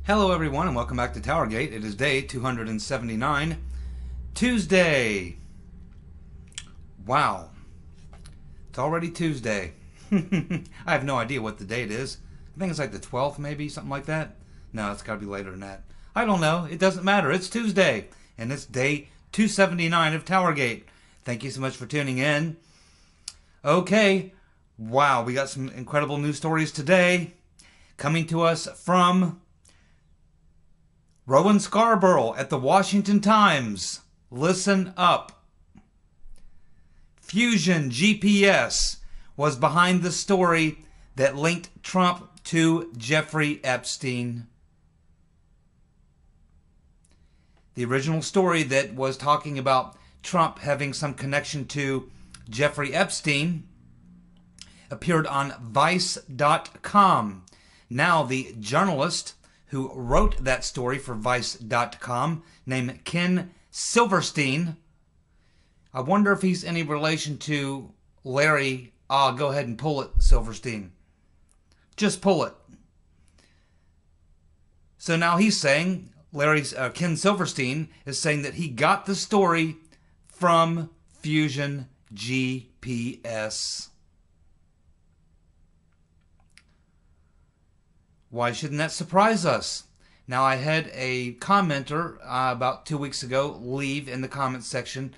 Hello everyone and welcome back to TowerGate. It is day 279, Tuesday. Wow. It's already Tuesday. I have no idea what the date is. I think it's like the 12th maybe, something like that. No, it's got to be later than that. I don't know. It doesn't matter. It's Tuesday. And it's day 279 of TowerGate. Thank you so much for tuning in. Okay. Wow, we got some incredible news stories today. Coming to us from Rowan Scarborough at the Washington Times. Listen up. Fusion GPS was behind the story that linked Trump to Jeffrey Epstein. The original story that was talking about Trump having some connection to Jeffrey Epstein appeared on Vice.com. Now the journalist who wrote that story for Vice.com, named Ken Silverstein. I wonder if he's any relation to Larry. Go ahead and pull it, Silverstein. Just pull it. So now he's saying, Ken Silverstein is saying that he got the story from Fusion GPS. Why shouldn't that surprise us? Now, I had a commenter about 2 weeks ago leave in the comments section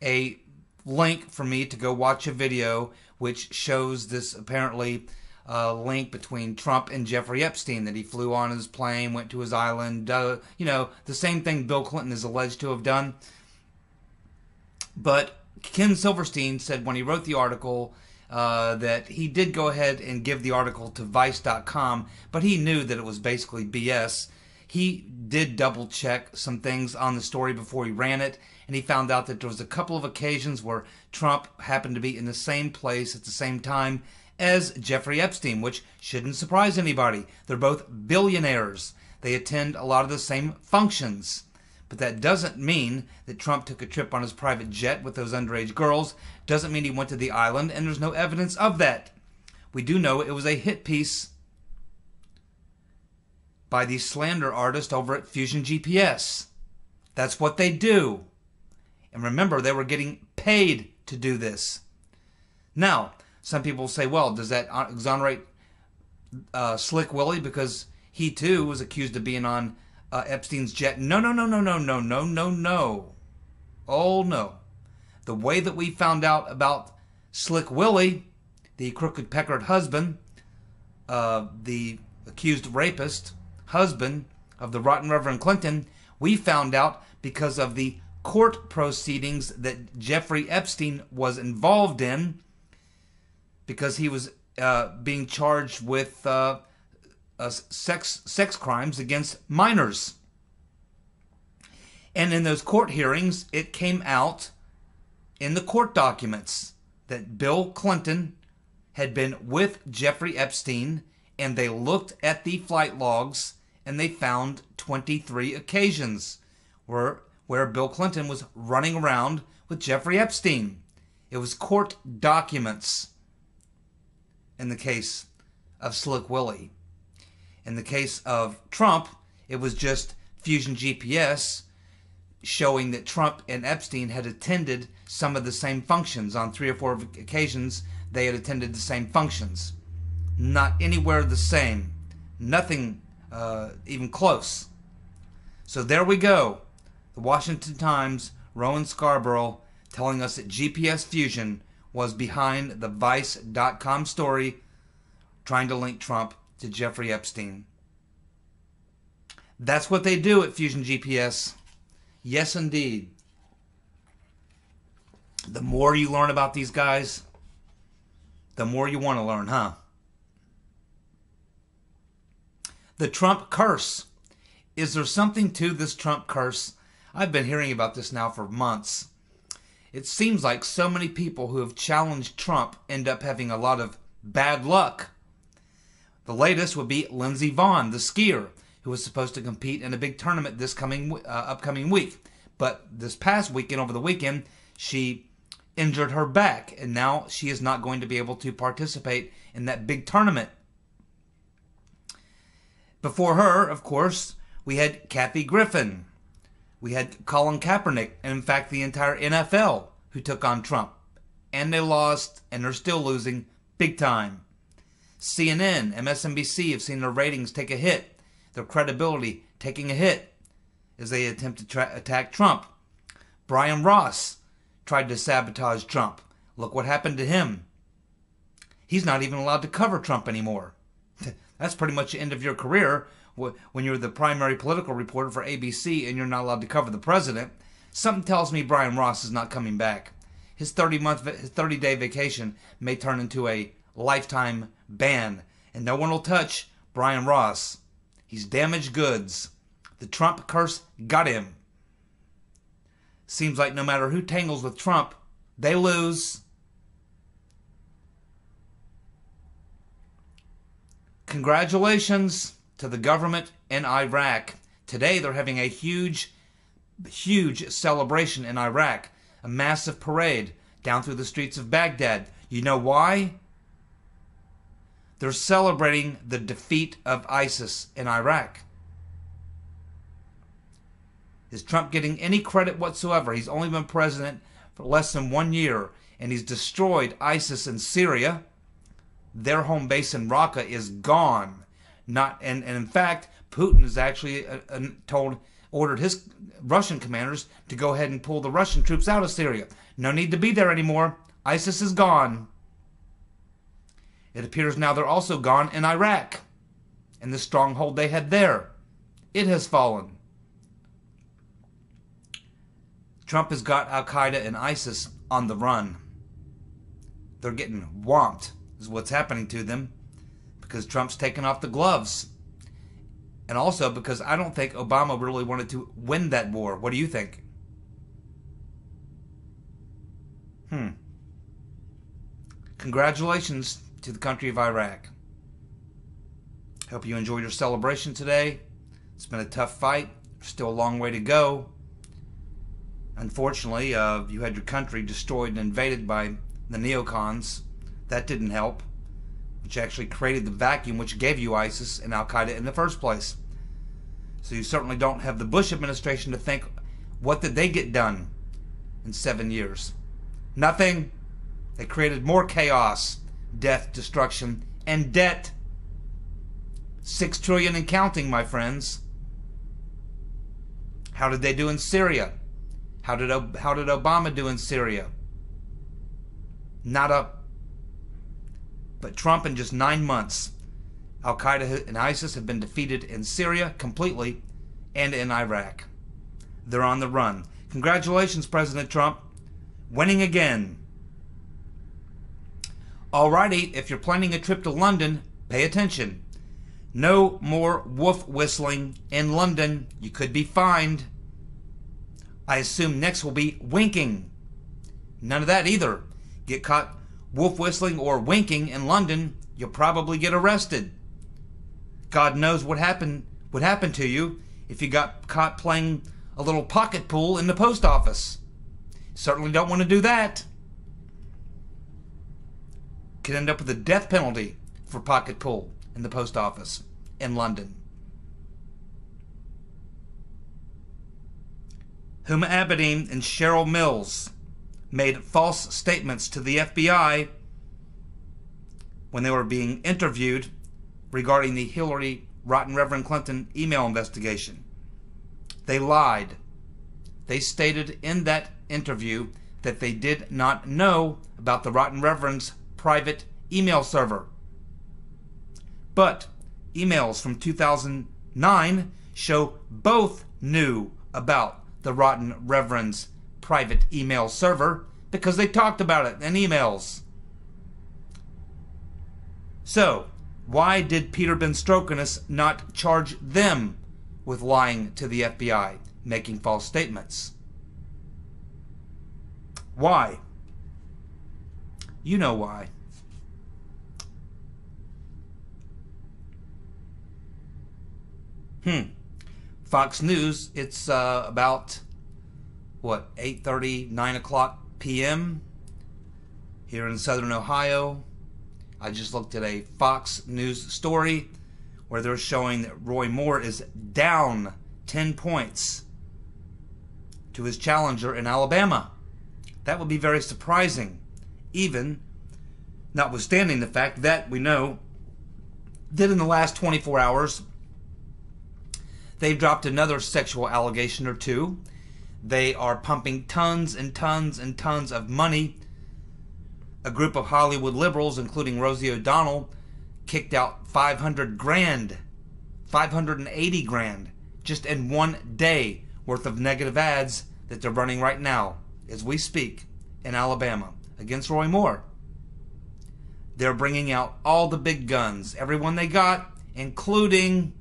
a link for me to go watch a video which shows this apparently link between Trump and Jeffrey Epstein, that he flew on his plane, went to his island, the same thing Bill Clinton is alleged to have done. But Ken Silverstein said when he wrote the article that he did go ahead and give the article to Vice.com, but he knew that it was basically BS. He did double check some things on the story before he ran it, and he found out that there was a couple of occasions where Trump happened to be in the same place at the same time as Jeffrey Epstein, which shouldn't surprise anybody. They're both billionaires. They attend a lot of the same functions. But that doesn't mean that Trump took a trip on his private jet with those underage girls. Doesn't mean he went to the island, and there's no evidence of that. We do know it was a hit piece by the slander artist over at Fusion GPS. That's what they do. And remember, they were getting paid to do this. Now, some people say, well, does that exonerate Slick Willie because he too was accused of being on Epstein's jet? No. Oh, no. The way that we found out about Slick Willie, the crooked peckered husband, the accused rapist husband of the rotten Reverend Clinton, we found out because of the court proceedings that Jeffrey Epstein was involved in, because he was being charged with sex crimes against minors. And in those court hearings, it came out in the court documents that Bill Clinton had been with Jeffrey Epstein, and they looked at the flight logs and they found 23 occasions where Bill Clinton was running around with Jeffrey Epstein. It was court documents in the case of Slick Willie. In the case of Trump, it was just Fusion GPS showing that Trump and Epstein had attended some of the same functions. On 3 or 4 occasions, they had attended the same functions. Not anywhere the same. Nothing even close. So there we go. The Washington Times, Rowan Scarborough, telling us that GPS Fusion was behind the Vice.com story trying to link Trump to Jeffrey Epstein. That's what they do at Fusion GPS. Yes, indeed. The more you learn about these guys, the more you want to learn, huh? The Trump curse. Is there something to this Trump curse? I've been hearing about this now for months. It seems like so many people who have challenged Trump end up having a lot of bad luck. The latest would be Lindsey Vonn, the skier, who was supposed to compete in a big tournament this upcoming week. But this past weekend, over the weekend, she injured her back, and now she is not going to be able to participate in that big tournament. Before her, of course, we had Kathy Griffin. We had Colin Kaepernick, and in fact the entire NFL, who took on Trump. And they lost, and they're still losing big time. CNN, MSNBC have seen their ratings take a hit, their credibility taking a hit as they attempt to attack Trump. Brian Ross tried to sabotage Trump. Look what happened to him. He's not even allowed to cover Trump anymore. That's pretty much the end of your career when you're the primary political reporter for ABC and you're not allowed to cover the president. Something tells me Brian Ross is not coming back. His 30-day vacation may turn into a lifetime ban, and no one will touch Brian Ross. He's damaged goods. The Trump curse got him. Seems like no matter who tangles with Trump, they lose. Congratulations to the government in Iraq. Today they're having a huge celebration in Iraq. A massive parade down through the streets of Baghdad. You know why? They're celebrating the defeat of ISIS in Iraq. Is Trump getting any credit whatsoever? He's only been president for less than 1 year, and he's destroyed ISIS in Syria. Their home base in Raqqa is gone. And in fact, Putin has actually ordered his Russian commanders to go ahead and pull the Russian troops out of Syria. No need to be there anymore. ISIS is gone. It appears now they're also gone in Iraq, and the stronghold they had there, it has fallen. Trump has got Al-Qaeda and ISIS on the run. They're getting whomped, is what's happening to them, because Trump's taken off the gloves. And also because I don't think Obama really wanted to win that war. What do you think? Congratulations to the country of Iraq. Hope you enjoyed your celebration today. It's been a tough fight. Still a long way to go. Unfortunately, you had your country destroyed and invaded by the neocons. That didn't help, which actually created the vacuum which gave you ISIS and Al-Qaeda in the first place. So you certainly don't have the Bush administration to think, what did they get done in 7 years? Nothing. They created more chaos, death, destruction, and debt. $6 trillion and counting, my friends. How did they do in Syria? How did Obama do in Syria? Not up. But Trump, in just 9 months, Al-Qaeda and ISIS have been defeated in Syria completely and in Iraq. They're on the run. Congratulations, President Trump. Winning again. Alrighty, if you're planning a trip to London, pay attention. No more wolf whistling in London. You could be fined. I assume next will be winking. None of that either. Get caught wolf whistling or winking in London, you'll probably get arrested. God knows what happened to you if you got caught playing a little pocket pool in the post office. Certainly don't want to do that. Could end up with a death penalty for pocket pool in the post office in London. Huma Abedin and Cheryl Mills made false statements to the FBI when they were being interviewed regarding the Hillary Rotten Reverend Clinton email investigation. They lied. They stated in that interview that they did not know about the Rotten Reverend's private email server. But emails from 2009 show both knew about the Rotten Reverend's private email server because they talked about it in emails. So, why did Peter Ben Strokanus not charge them with lying to the FBI, making false statements? Why? You know why. Fox News, it's about, 8:30, 9 o'clock p.m. here in Southern Ohio. I just looked at a Fox News story where they're showing that Roy Moore is down 10 points to his challenger in Alabama. That would be very surprising, even notwithstanding the fact that we know that in the last 24 hours, they've dropped another sexual allegation or two. They are pumping tons and tons and tons of money. A group of Hollywood liberals, including Rosie O'Donnell, kicked out 500 grand, 580 grand, just in one day worth of negative ads that they're running right now, as we speak, in Alabama, against Roy Moore. They're bringing out all the big guns, everyone they got, including,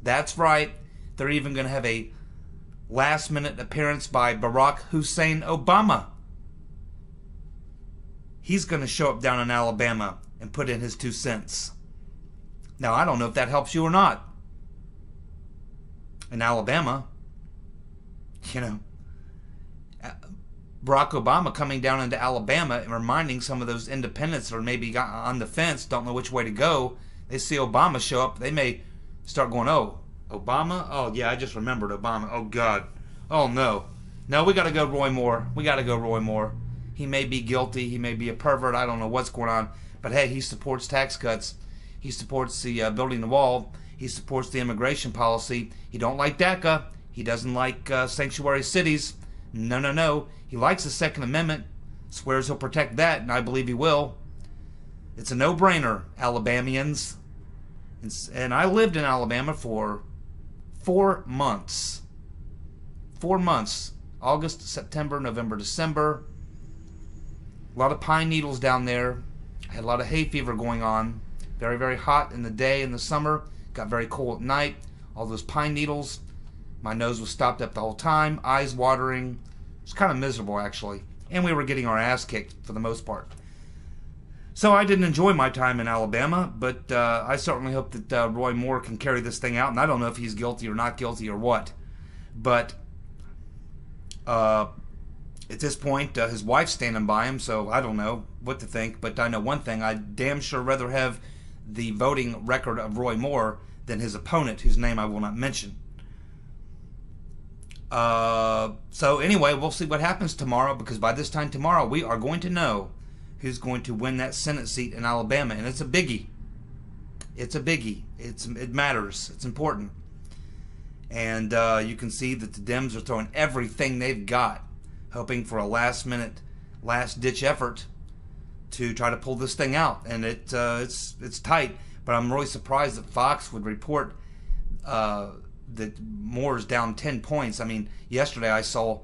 that's right, they're even going to have a last-minute appearance by Barack Hussein Obama. He's going to show up down in Alabama and put in his 2 cents. Now, I don't know if that helps you or not. In Alabama, you know, Barack Obama coming down into Alabama and reminding some of those independents or maybe got on the fence, don't know which way to go. They see Obama show up, they may start going, oh, Obama? Oh, yeah, I just remembered Obama. Oh, God. Oh, no. No, we got to go Roy Moore. We got to go Roy Moore. He may be guilty. He may be a pervert. I don't know what's going on. But, hey, he supports tax cuts. He supports the building the wall. He supports the immigration policy. He don't like DACA. He doesn't like sanctuary cities. No, no, no. He likes the Second Amendment. Swears he'll protect that, and I believe he will. It's a no-brainer, Alabamians. And I lived in Alabama for 4 months. 4 months. August, September, November, December. A lot of pine needles down there. I had a lot of hay fever going on. Very, very hot in the day in the summer. Got very cold at night. All those pine needles. My nose was stopped up the whole time. Eyes watering. It was kind of miserable, actually. And we were getting our ass kicked for the most part. So I didn't enjoy my time in Alabama, but I certainly hope that Roy Moore can carry this thing out. And I don't know if he's guilty or not guilty or what. But at this point, his wife's standing by him, so I don't know what to think. But I know one thing. I'd damn sure rather have the voting record of Roy Moore than his opponent, whose name I will not mention. So anyway, we'll see what happens tomorrow, because by this time tomorrow, we are going to know who's going to win that Senate seat in Alabama. And it's a biggie. It's a biggie. It matters. It's important. And you can see that the Dems are throwing everything they've got, hoping for a last-minute, last-ditch effort to try to pull this thing out. And it's tight. But I'm really surprised that Fox would report that Moore's down 10 points. I mean, yesterday I saw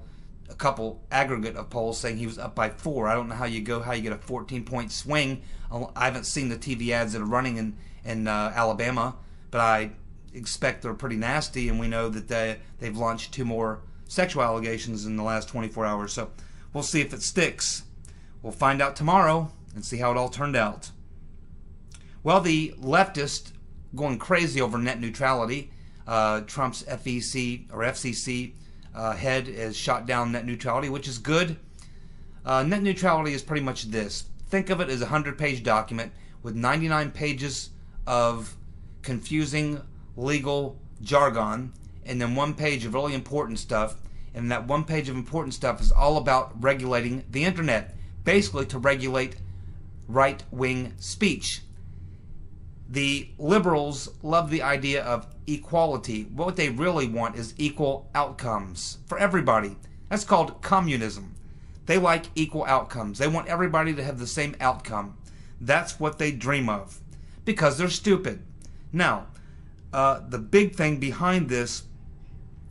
a couple aggregate of polls saying he was up by 4. I don't know how you get a 14-point swing. I haven't seen the TV ads that are running in Alabama, but I expect they're pretty nasty, and we know that they've launched 2 more sexual allegations in the last 24 hours. So we'll see if it sticks. We'll find out tomorrow and see how it all turned out. Well, the leftists going crazy over net neutrality. Trump's FCC head has shot down net neutrality, which is good. Net neutrality is pretty much this. Think of it as a 100-page document with 99 pages of confusing legal jargon, and then 1 page of really important stuff. And that 1 page of important stuff is all about regulating the internet, basically to regulate right-wing speech. The liberals love the idea of equality. What they really want is equal outcomes for everybody. That's called communism. They like equal outcomes. They want everybody to have the same outcome. That's what they dream of, because they're stupid. Now, the big thing behind this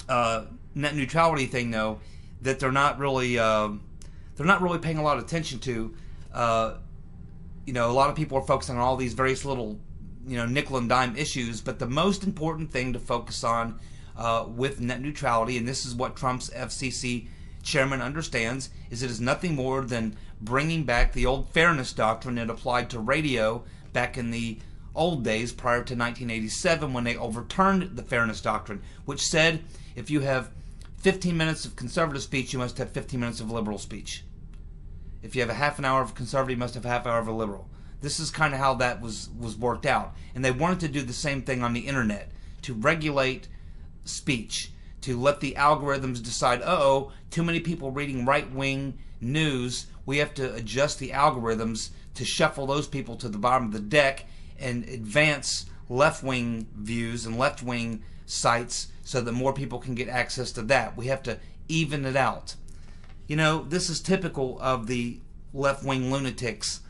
net neutrality thing, though, that they're not really paying a lot of attention to. A lot of people are focusing on all these various little, nickel and dime issues, but the most important thing to focus on with net neutrality, and this is what Trump's FCC chairman understands, is it is nothing more than bringing back the old fairness doctrine that applied to radio back in the old days prior to 1987, when they overturned the fairness doctrine, which said if you have 15 minutes of conservative speech, you must have 15 minutes of liberal speech. If you have a half an hour of conservative, you must have a half hour of a liberal. This is kind of how that was worked out. And they wanted to do the same thing on the internet, to regulate speech, to let the algorithms decide, uh-oh, too many people reading right-wing news, we have to adjust the algorithms to shuffle those people to the bottom of the deck and advance left-wing views and left-wing sites so that more people can get access to that. We have to even it out. You know, this is typical of the left-wing lunatics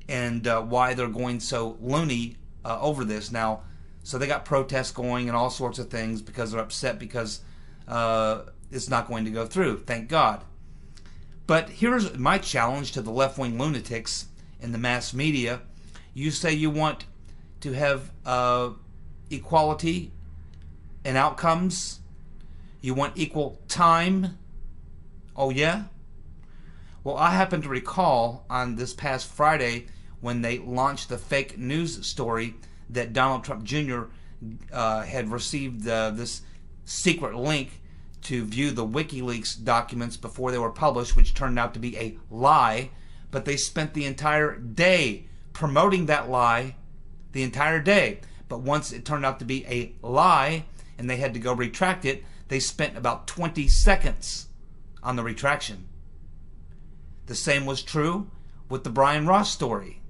and why they're going so loony over this now. So they got protests going and all sorts of things because they're upset because it's not going to go through. Thank God. But here's my challenge to the left-wing lunatics in the mass media. You say you want to have equality in outcomes. You want equal time. Oh yeah? Well, I happen to recall on this past Friday when they launched the fake news story that Donald Trump Jr. Had received this secret link to view the WikiLeaks documents before they were published, which turned out to be a lie. But they spent the entire day promoting that lie, the entire day. But once it turned out to be a lie and they had to go retract it, they spent about 20 seconds on the retraction. The same was true with the Brian Ross story.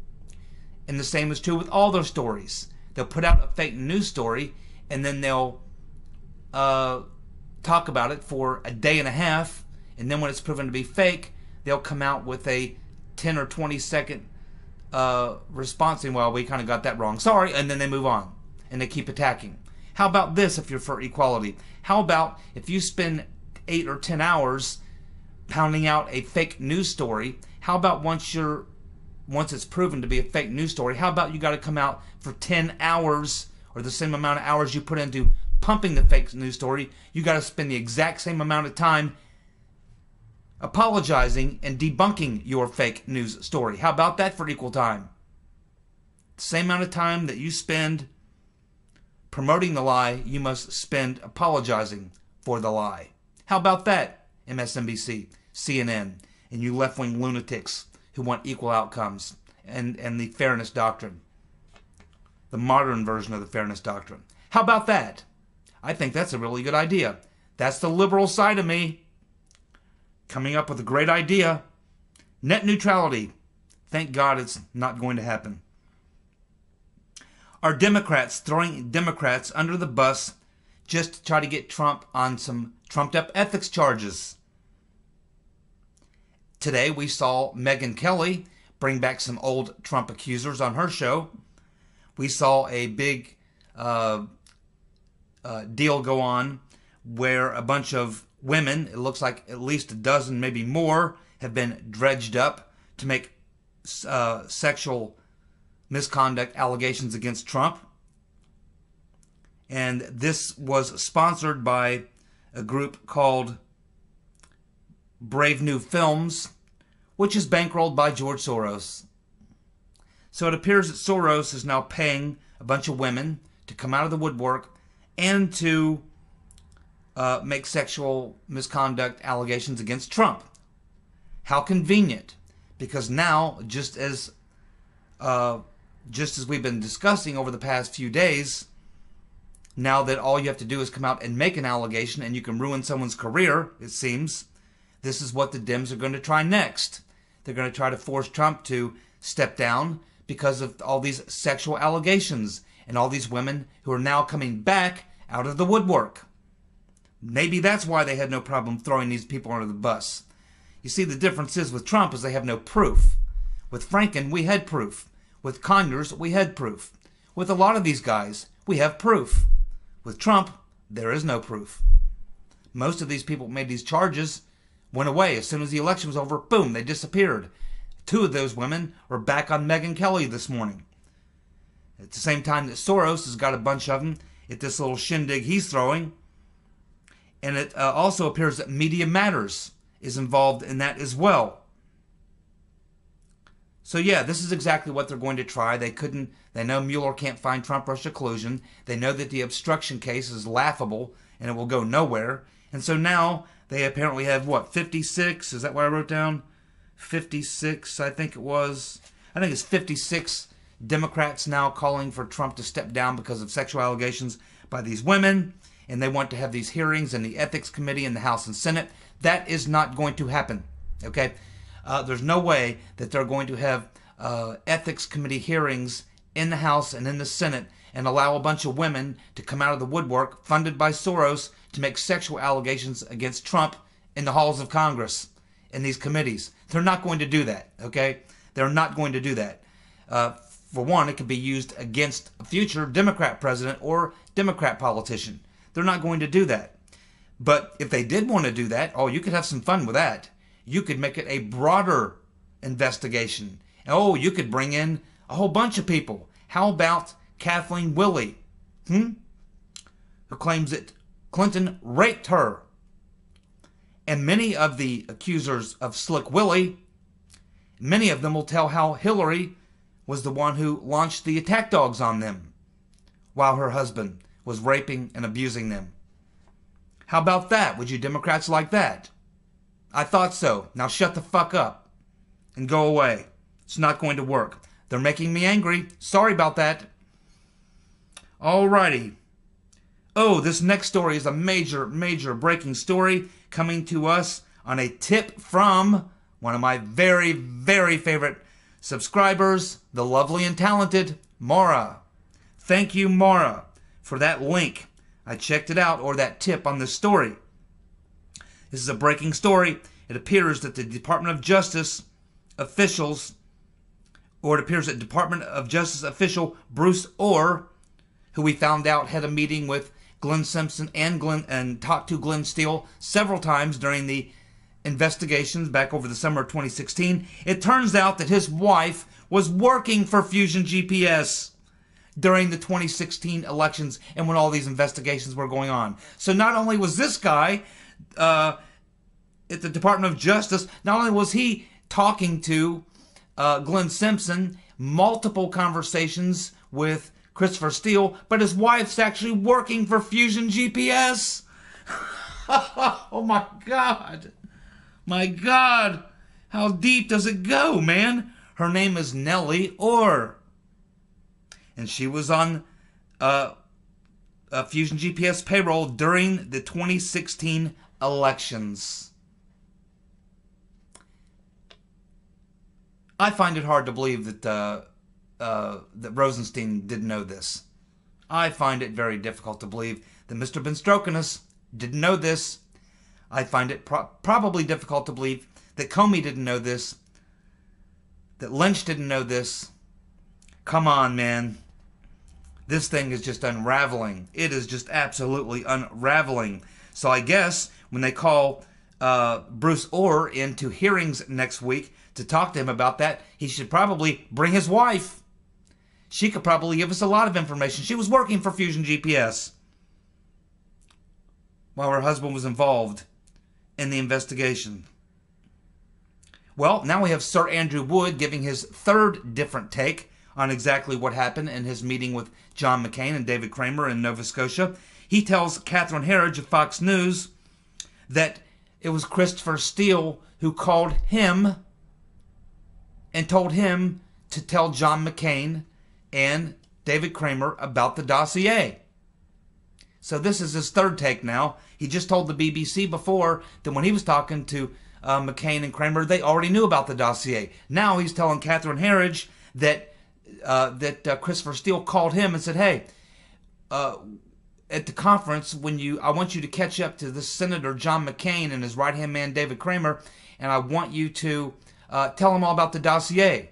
And the same is true with all their stories. They'll put out a fake news story and then they'll talk about it for a day and a half, and then when it's proven to be fake, they'll come out with a 10 or 20 second response saying, well, we kind of got that wrong, sorry, and then they move on and they keep attacking. How about this if you're for equality? How about if you spend 8 or 10 hours pounding out a fake news story? How about once it's proven to be a fake news story, how about you got to come out for 10 hours or the same amount of hours you put into pumping the fake news story? You got to spend the exact same amount of time apologizing and debunking your fake news story. How about that for equal time? The same amount of time that you spend promoting the lie, you must spend apologizing for the lie. How about that, MSNBC, CNN, and you left-wing lunatics who want equal outcomes and the fairness doctrine, the modern version of the fairness doctrine? How about that? I think that's a really good idea. That's the liberal side of me coming up with a great idea. Net neutrality. Thank God it's not going to happen. Are Democrats throwing Democrats under the bus just to try to get Trump on some trumped-up ethics charges? Today we saw Megyn Kelly bring back some old Trump accusers on her show. We saw a big deal go on where a bunch of women, it looks like at least a dozen, maybe more, have been dredged up to make sexual misconduct allegations against Trump. And this was sponsored by a group called Brave New Films, which is bankrolled by George Soros. So it appears that Soros is now paying a bunch of women to come out of the woodwork and to make sexual misconduct allegations against Trump. How convenient. Because now, just as we've been discussing over the past few days, now that all you have to do is come out and make an allegation and you can ruin someone's career, it seems, this is what the Dems are going to try next. They're going to try to force Trump to step down because of all these sexual allegations and all these women who are now coming back out of the woodwork. Maybe that's why they had no problem throwing these people under the bus. You see, the difference is with Trump is they have no proof. With Franken, we had proof. With Conyers, we had proof. With a lot of these guys, we have proof. With Trump, there is no proof. Most of these people who made these charges went away. As soon as the election was over, boom, they disappeared. 2 of those women are back on Megyn Kelly this morning. At the same time that Soros has got a bunch of them at this little shindig he's throwing. And it also appears that Media Matters is involved in that as well. So yeah, this is exactly what they're going to try. They know Mueller can't find Trump-Russia collusion. They know that the obstruction case is laughable and it will go nowhere. And so now they apparently have, 56? Is that what I wrote down? 56, I think it was. I think it's 56 Democrats now calling for Trump to step down because of sexual allegations by these women, and they want to have these hearings in the Ethics Committee in the House and Senate. That is not going to happen, okay? There's no way that they're going to have Ethics Committee hearings in the House and in the Senate and allow a bunch of women to come out of the woodwork, funded by Soros, to make sexual allegations against Trump in the halls of Congress, in these committees. They're not going to do that, okay? They're not going to do that. For one, it could be used against a future Democrat president or Democrat politician. They're not going to do that. But if they did want to do that, oh, you could have some fun with that. You could make it a broader investigation. Oh, you could bring in a whole bunch of people. How about Kathleen Willey, who claims that Clinton raped her? And many of the accusers of Slick Willie, many of them will tell how Hillary was the one who launched the attack dogs on them while her husband was raping and abusing them. How about that? Would you Democrats like that? I thought so. Now shut the fuck up and go away. It's not going to work. They're making me angry. Sorry about that. Alrighty. Oh, this next story is a major, major breaking story coming to us on a tip from one of my very, very favorite subscribers, the lovely and talented Mara. Thank you, Mara, for that link. I checked it out, or that tip on this story. This is a breaking story. It appears that the Department of Justice officials, or it appears that Department of Justice official Bruce Ohr, who we found out had a meeting with Glenn Simpson and talked to Glenn Steele several times during the investigations back over the summer of 2016. It turns out that his wife was working for Fusion GPS during the 2016 elections and when all these investigations were going on. So not only was this guy at the Department of Justice, not only was he talking to Glenn Simpson, multiple conversations with Christopher Steele, but his wife's actually working for Fusion GPS. Oh my God. My God. How deep does it go, man? Her name is Nellie Ohr. And she was on Fusion GPS payroll during the 2016 elections. I find it hard to believe that Rosenstein didn't know this. I find it very difficult to believe that Mr. Benstrokinus didn't know this. I find it probably difficult to believe that Comey didn't know this, that Lynch didn't know this. Come on, man. This thing is just unraveling. It is just absolutely unraveling. So I guess when they call Bruce Ohr into hearings next week to talk to him about that, he should probably bring his wife. She could probably give us a lot of information. She was working for Fusion GPS while her husband was involved in the investigation. Well, now we have Sir Andrew Wood giving his third different take on exactly what happened in his meeting with John McCain and David Kramer in Nova Scotia. He tells Catherine Herridge of Fox News that it was Christopher Steele who called him and told him to tell John McCain and David Kramer about the dossier. So this is his third take now. He just told the BBC before that when he was talking to McCain and Kramer, they already knew about the dossier. Now he's telling Catherine Herridge that Christopher Steele called him and said, hey, at the conference, I want you to catch up to this Senator John McCain and his right-hand man David Kramer, and I want you to tell him all about the dossier.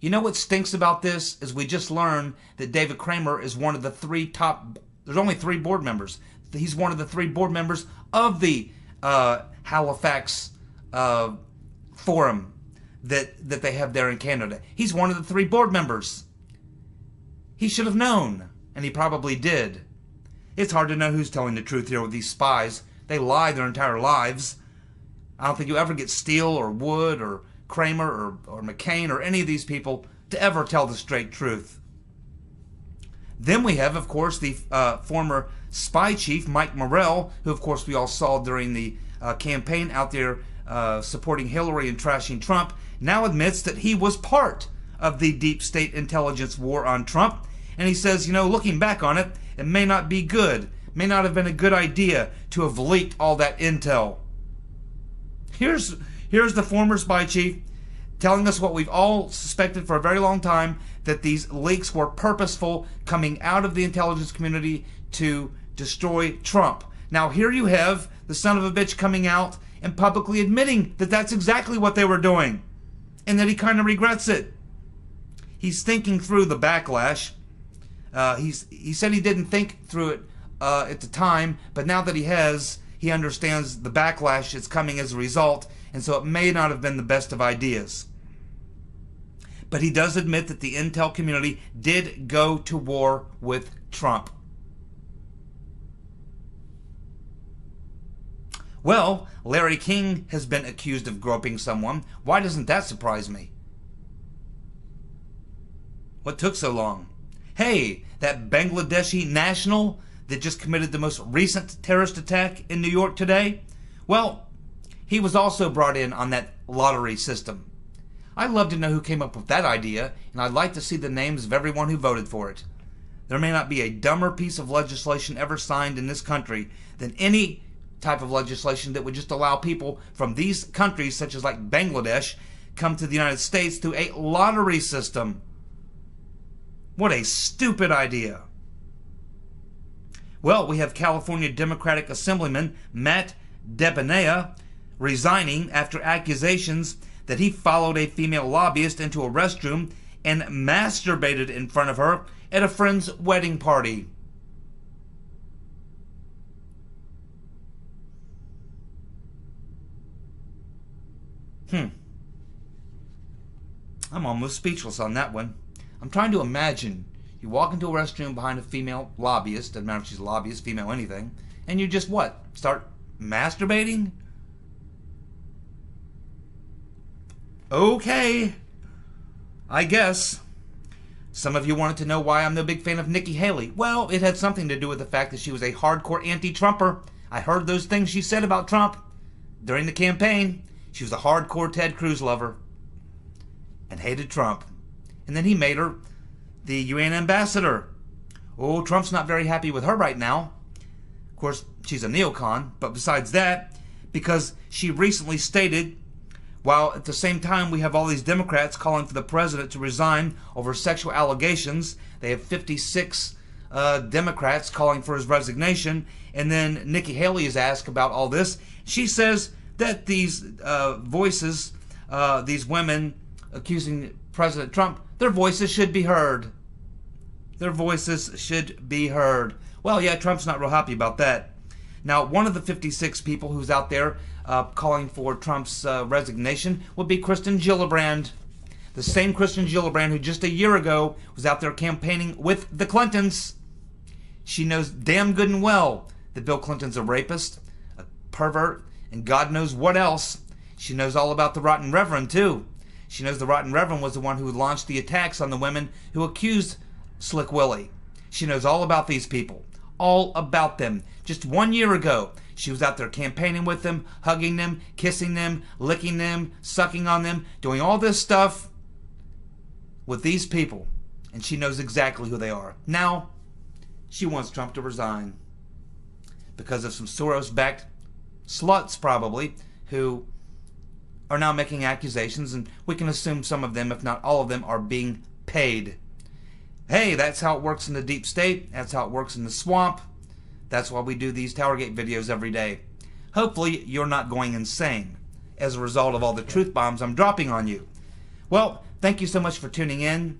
You know what stinks about this is we just learned that David Kramer is one of the three top. There's only 3 board members. He's one of the 3 board members of the Halifax forum that they have there in Canada. He's one of the 3 board members. He should have known, and he probably did. It's hard to know who's telling the truth here with these spies. They lie their entire lives. I don't think you ever get Steele or Wood or Kramer or McCain or any of these people to ever tell the straight truth. Then we have, of course, the former spy chief, Mike Morrell, who, of course, we all saw during the campaign out there supporting Hillary and trashing Trump, now admits that he was part of the deep state intelligence war on Trump. And he says, you know, looking back on it, it may not be good, may not have been a good idea to have leaked all that intel. Here's the former spy chief telling us what we've all suspected for a very long time, that these leaks were purposeful, coming out of the intelligence community to destroy Trump. Now here you have the son of a bitch coming out and publicly admitting that that's exactly what they were doing, and that he kind of regrets it. He's thinking through the backlash. He said he didn't think through it at the time, but now that he has, he understands the backlash is coming as a result, and so it may not have been the best of ideas. But he does admit that the intel community did go to war with Trump. Well, Larry King has been accused of groping someone. Why doesn't that surprise me? What took so long? Hey, that Bangladeshi national that just committed the most recent terrorist attack in New York today? Well, he was also brought in on that lottery system. I'd love to know who came up with that idea, and I'd like to see the names of everyone who voted for it. There may not be a dumber piece of legislation ever signed in this country than any type of legislation that would just allow people from these countries, such as like Bangladesh, come to the United States through a lottery system. What a stupid idea. Well, we have California Democratic Assemblyman Matt Dept resigning after accusations that he followed a female lobbyist into a restroom and masturbated in front of her at a friend's wedding party. I'm almost speechless on that one. I'm trying to imagine you walk into a restroom behind a female lobbyist, doesn't matter if she's a lobbyist, female, anything, and you just what? Start masturbating? Okay, I guess. Some of you wanted to know why I'm no big fan of Nikki Haley. Well, it had something to do with the fact that she was a hardcore anti-Trumper. I heard those things she said about Trump during the campaign. She was a hardcore Ted Cruz lover and hated Trump. And then he made her the UN ambassador. Oh, Trump's not very happy with her right now. Of course, she's a neocon, but besides that, because she recently stated, while at the same time we have all these Democrats calling for the president to resign over sexual allegations, they have 56 Democrats calling for his resignation, and then Nikki Haley is asked about all this. She says that these voices, these women accusing President Trump, their voices should be heard. Their voices should be heard. Well, yeah, Trump's not real happy about that. Now, one of the 56 people who's out there calling for Trump's resignation would be Kristen Gillibrand. The same Kristen Gillibrand who just a year ago was out there campaigning with the Clintons. She knows damn good and well that Bill Clinton's a rapist, a pervert, and God knows what else. She knows all about the Rotten Reverend, too. She knows the Rotten Reverend was the one who launched the attacks on the women who accused Slick Willie. She knows all about these people. All about them. Just 1 year ago, she was out there campaigning with them, hugging them, kissing them, licking them, sucking on them, doing all this stuff with these people. And she knows exactly who they are. Now, she wants Trump to resign because of some Soros-backed sluts, probably, who are now making accusations, and we can assume some of them, if not all of them, are being paid. Hey, that's how it works in the deep state. That's how it works in the swamp. That's why we do these TowerGate videos every day. Hopefully, you're not going insane as a result of all the truth bombs I'm dropping on you. Well, thank you so much for tuning in.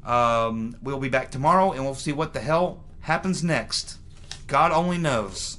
We'll be back tomorrow, and we'll see what the hell happens next. God only knows.